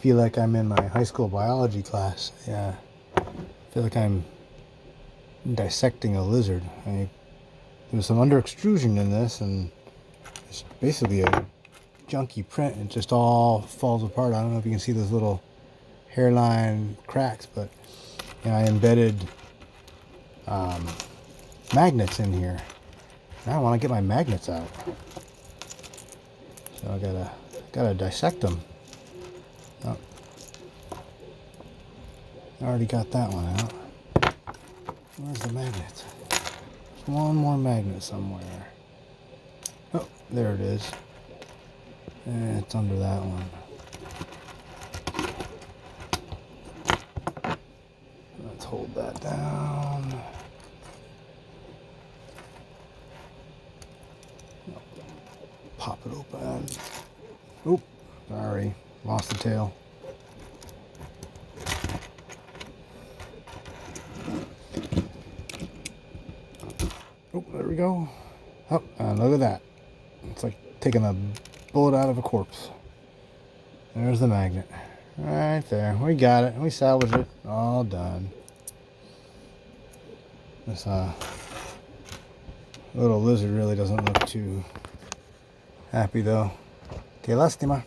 feel like I'm in my high school biology class. Yeah, I feel like I'm dissecting a lizard. There's some under-extrusion in this, and it's basically a junky print. It just all falls apart. I don't know if you can see those little hairline cracks, but you know, I embedded magnets in here. Now I want to get my magnets out, so I gotta dissect them. Oh, I already got that one out. Where's the magnet? There's one more magnet somewhere. Oh, there it is. And it's under that one. Let's hold that down. Pop it open. Oop, sorry, lost the tail. Oh, there we go. Oh, and look at that. It's like taking a bullet out of a corpse. There's the magnet. Right there. We got it. We salvaged it. All done. This little lizard really doesn't look too happy though. Que lástima.